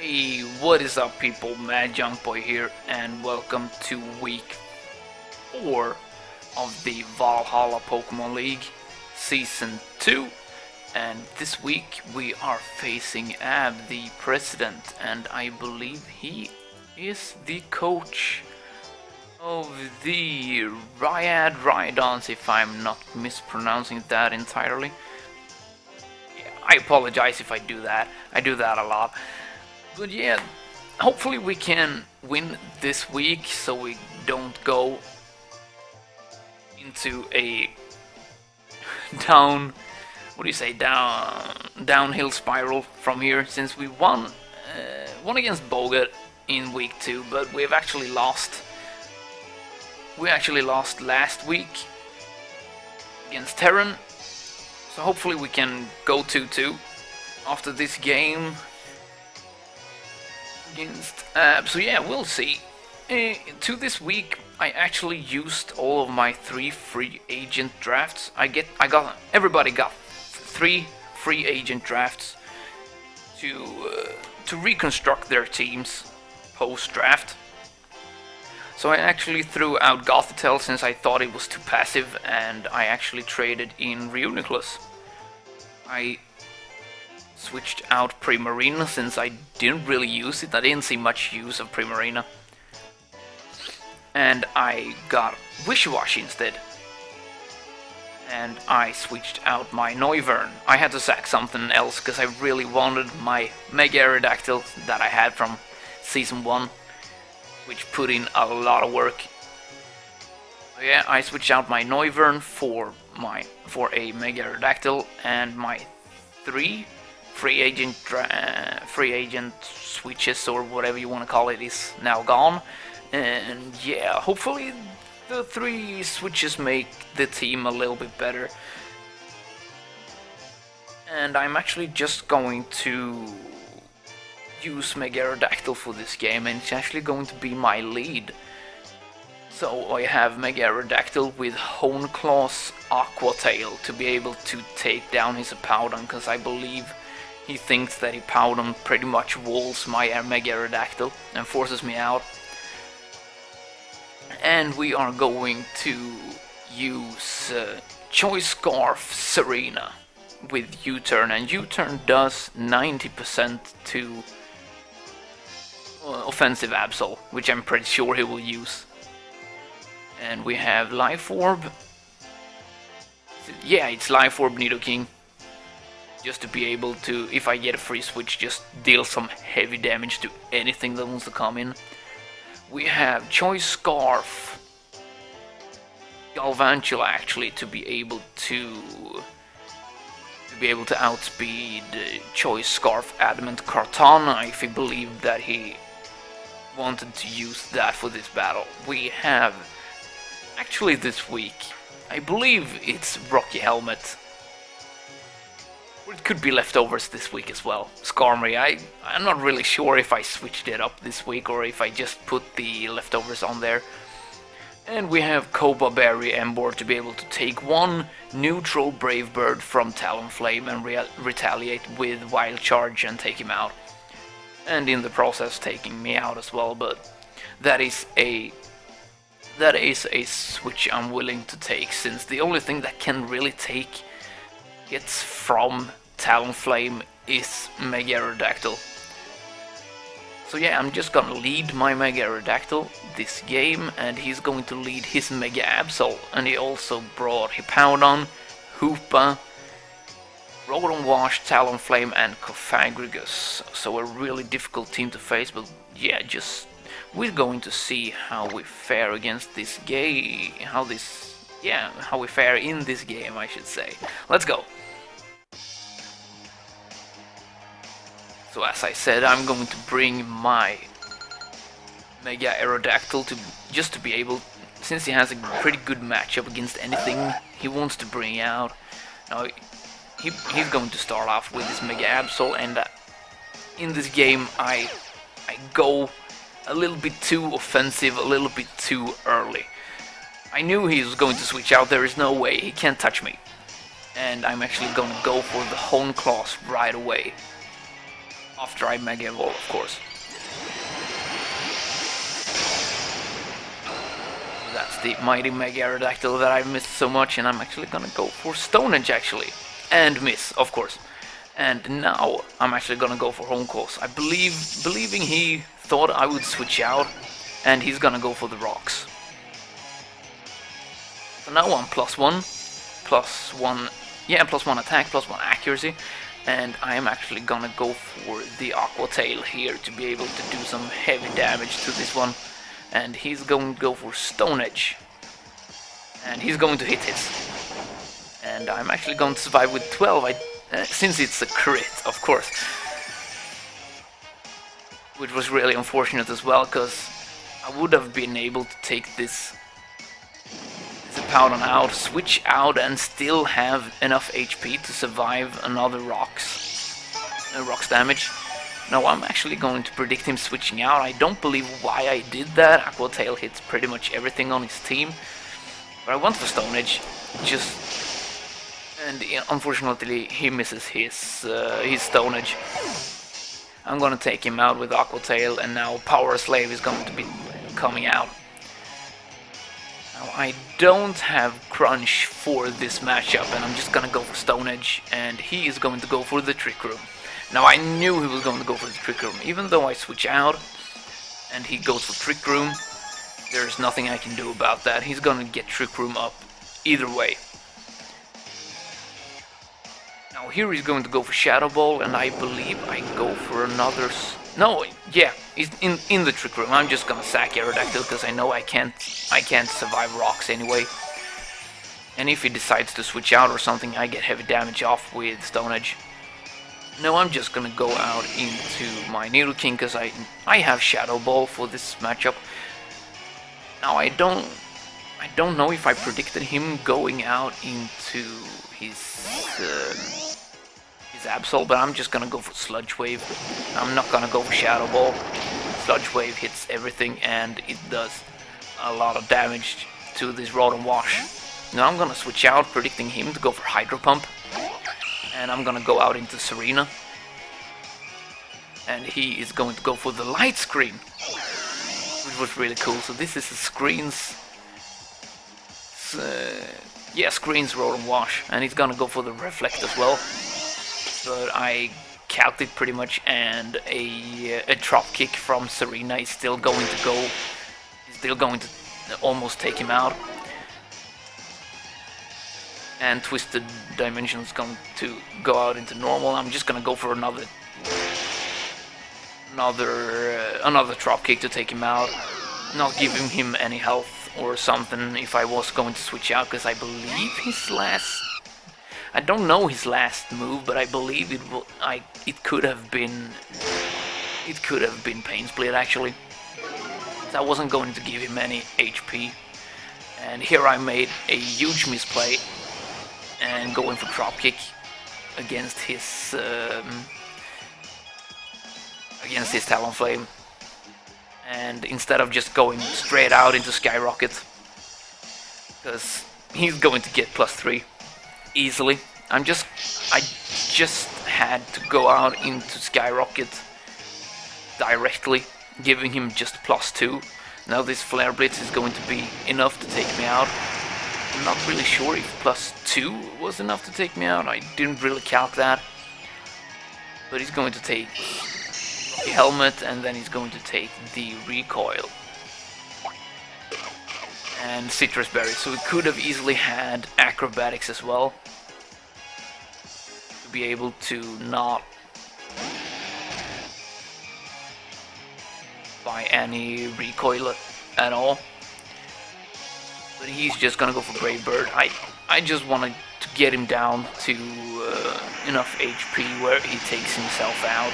Hey, what is up people, MadJunkBoy here, and welcome to week 4 of the Valhalla Pokemon League Season 2. And this week we are facing Ab, the president, and I believe he is the coach of the Riyadh Rhydons, if I'm not mispronouncing that entirely. Yeah, I apologize if I do that. I do that a lot. But yeah, hopefully we can win this week so we don't go into a downhill spiral from here, since we won against Bogut in week 2, but we've actually lost. We actually lost last week against Terran, so hopefully we can go 2-2 after this game against so yeah, we'll see. To this week I actually used all of my 3 free agent drafts. Everybody got 3 free agent drafts to reconstruct their teams post draft. So I actually threw out Gothitelle since I thought it was too passive, and I actually traded in Reuniclus. I switched out Primarina since I didn't really use it. I didn't see much use of Primarina. And I got Wishy-Washy instead. And I switched out my Noivern. I had to sack something else because I really wanted my Mega Aerodactyl that I had from Season 1, which put in a lot of work. So yeah, I switched out my Noivern for a Mega Aerodactyl, and my 3 free agent switches, or whatever you want to call it, is now gone. And yeah, hopefully the 3 switches make the team a little bit better. And I'm actually just going to use Mega Aerodactyl for this game, and it's actually going to be my lead. So I have Mega Aerodactyl with Honeclaw's Aqua Tail to be able to take down his Hippowdon, because I believe he thinks that Hippowdon pretty much walls my Mega Aerodactyl and forces me out. And we are going to use Choice Scarf Serena with U-turn, and U-turn does 90% to offensive Absol, which I'm pretty sure he will use. And we have Life Orb. Yeah, it's Life Orb Nidoking. Just to be able to, if I get a free switch, just deal some heavy damage to anything that wants to come in. We have Choice Scarf Galvantula actually to be able to outspeed Choice Scarf Adamant Kartana if he believed that he wanted to use that for this battle. We have actually this week, I believe it's Rocky Helmet. Or it could be leftovers this week as well. Skarmory, I'm not really sure if I switched it up this week or if I just put the leftovers on there. And we have Koba Berry Emboar to be able to take 1 neutral Brave Bird from Talonflame and retaliate with Wild Charge and take him out. And in the process taking me out as well, but that is a switch I'm willing to take, since the only thing that can really take hits from Talonflame is Mega Aerodactyl. So yeah, I'm just gonna lead my Mega Aerodactyl this game, and he's going to lead his Mega Absol, and he also brought Hippowdon, Hoopa, Rotom Wash, Talonflame, and Cofagrigus. So a really difficult team to face, but yeah, we're going to see how we fare against this game, how we fare in this game, I should say. Let's go. So as I said, I'm going to bring my Mega Aerodactyl to be able, since he has a pretty good matchup against anything he wants to bring out. Now he's going to start off with his Mega Absol, and in this game I go a little bit too offensive, a little bit too early. I knew he was going to switch out. There is no way, he can't touch me. And I'm actually going to go for the Honeclaws right away. After I Mega Evolve, of course. That's the mighty Mega Aerodactyl that I've missed so much, and I'm actually gonna go for Stone Edge actually. And miss, of course. And now I'm actually gonna go for Home Course. I believing he thought I would switch out, and he's gonna go for the rocks. So now I'm +1, +1 attack, +1 accuracy, and I am actually gonna go for the Aqua Tail here to be able to do some heavy damage to this one. And he's going to go for Stone Edge, and he's going to hit his. And I'm actually going to survive with 12, since it's a crit, of course. Which was really unfortunate as well, because I would have been able to take this Powder out, switch out, and still have enough HP to survive another rocks damage. No, I'm actually going to predict him switching out. I don't believe why I did that. Aqua Tail hits pretty much everything on his team. But I went for Stone Edge, and unfortunately he misses his Stone Edge. I'm gonna take him out with Aqua Tail, and now Power Slave is going to be coming out. Now I don't have Crunch for this matchup, and I'm just gonna go for Stone Edge, and he is going to go for the Trick Room. Now I knew he was going to go for the Trick Room, even though I switch out and he goes for Trick Room. There's nothing I can do about that. He's gonna get Trick Room up either way. Now here he's going to go for Shadow Ball, and I believe I go for another... No, yeah, he's in the Trick Room. I'm just gonna sack Aerodactyl because I know I can't survive rocks anyway. And if he decides to switch out or something, I get heavy damage off with Stone Edge. No, I'm just gonna go out into my Needle King because I have Shadow Ball for this matchup. Now I don't know if I predicted him going out into his Absol, but I'm just gonna go for Sludge Wave. I'm not gonna go for Shadow Ball. Sludge Wave hits everything, and it does a lot of damage to this Rotom Wash. Now I'm gonna switch out, predicting him to go for Hydro Pump. And I'm gonna go out into Serena, and he is going to go for the Light Screen, which was really cool. So this is a screens Rotom Wash, and he's gonna go for the Reflect as well. But I calced it pretty much, and a drop kick from Serena is still going to almost take him out. And Twisted Dimension is going to go out into normal. I'm just gonna go for another drop kick to take him out, not giving him any health or something if I was going to switch out, because I believe I don't know his last move, but I believe it could have been Pain Split actually. So I wasn't going to give him any HP, and here I made a huge misplay and going for drop kick against his Talonflame, and instead of just going straight out into Skyrocket, because he's going to get +3 easily. I just had to go out into Skyrocket directly, giving him just +2. Now this Flare Blitz is going to be enough to take me out. I'm not really sure if +2 was enough to take me out. I didn't really calc that. But he's going to take the Helmet, and then he's going to take the Recoil and Citrus Berry. So we could have easily had Acrobatics as well, to be able to not buy any Recoil at all. But he's just gonna go for Brave Bird. I just wanted to get him down to enough HP where he takes himself out.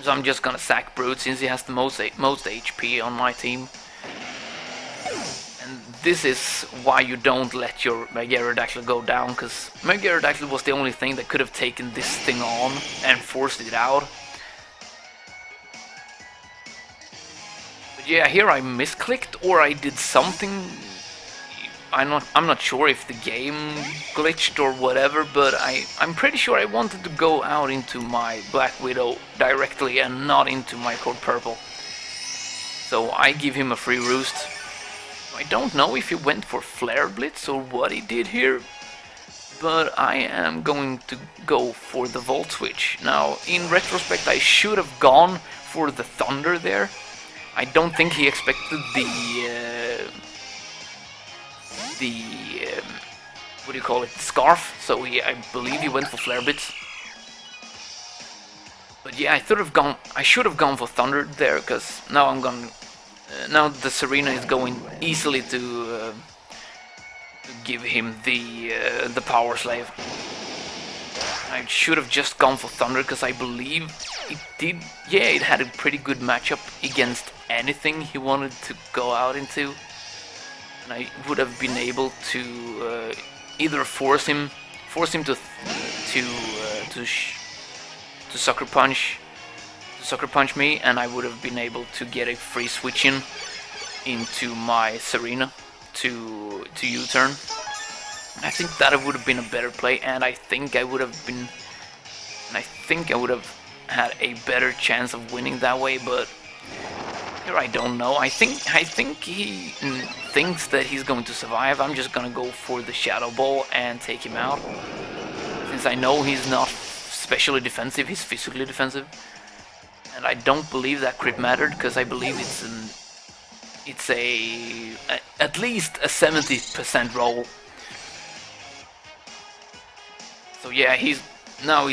So I'm just gonna sack Brute since he has the most HP on my team. And this is why you don't let your Mega Aerodactyl go down, because Mega Aerodactyl was the only thing that could have taken this thing on and forced it out. Yeah, here I misclicked, or I did something I'm not sure if the game glitched or whatever, but I'm pretty sure I wanted to go out into my Black Widow directly and not into my Code Purple. So I give him a free roost. I don't know if he went for Flare Blitz or what he did here, but I am going to go for the Volt Switch. Now, in retrospect, I should have gone for the Thunder there. I don't think he expected what do you call it, Scarf, so I believe he went for Flare Blitz. But yeah, I should have gone for Thunder there, because now now the Serena is going easily to give him the Power Slave. I should have just gone for Thunder, because I believe it did, yeah, it had a pretty good matchup against anything he wanted to go out into. And I would have been able to either force him to sucker punch me, and I would have been able to get a free switch into my Serena to U-turn. I think that would have been a better play, and I think I would have had a better chance of winning that way, but here I don't know. I think he thinks that he's going to survive. I'm just gonna go for the Shadow Ball and take him out. Since I know he's not specially defensive, he's physically defensive. And I don't believe that crit mattered, because I believe it's at least a 70% roll. So yeah, he's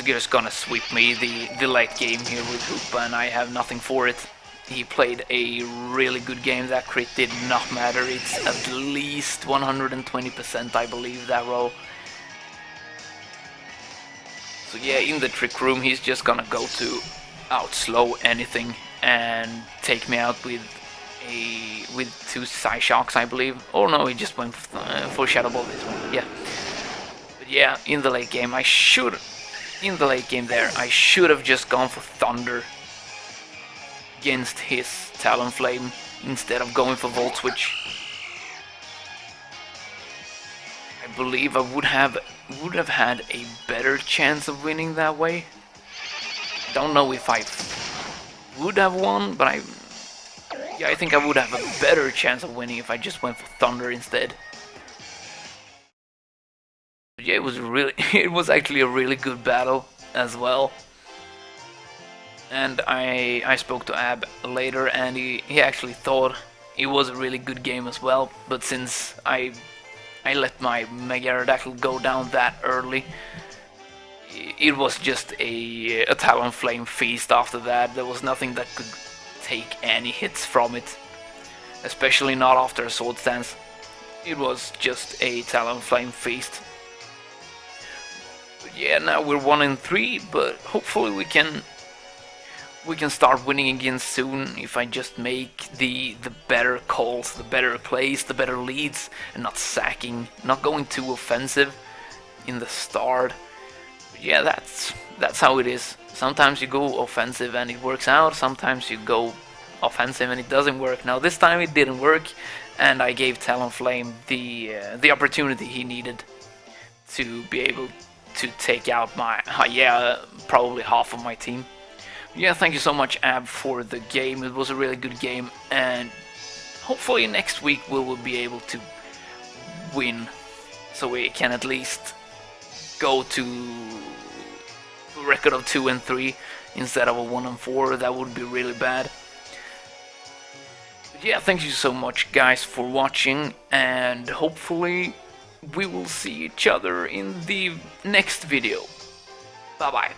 just gonna sweep me the late game here with Hoopa, and I have nothing for it. He played a really good game. That crit did not matter. It's at least 120%, I believe, that roll. So yeah, in the trick room, he's just gonna go to outslow anything and take me out with two Psyshocks, I believe. Oh no, he just went for Shadow Ball this one. Yeah. But yeah, in the late game, I should have just gone for Thunder against his Talonflame instead of going for Volt Switch. I believe I would have had a better chance of winning that way. Don't know if I would have won, but I think I would have a better chance of winning if I just went for Thunder instead. But yeah, it was actually a really good battle as well. And I spoke to Ab later, and he actually thought it was a really good game as well, but since I let my Mega Aerodactyl go down that early, it was just a Talonflame feast after that. There was nothing that could take any hits from it, especially not after a Sword Stance. It was just a Talonflame feast. But yeah, now we're 1-3, but hopefully we can start winning again soon if I just make the better calls, the better plays, the better leads, and not sacking, not going too offensive in the start. But yeah, that's how it is. Sometimes you go offensive and it works out, sometimes you go offensive and it doesn't work. Now this time it didn't work, and I gave Talonflame the opportunity he needed to be able to take out my probably half of my team. Yeah, thank you so much, Ab, for the game. It was a really good game, and hopefully next week we will be able to win, so we can at least go to a record of 2-3 instead of a 1-4. That would be really bad. But yeah, thank you so much, guys, for watching, and hopefully we will see each other in the next video. Bye bye.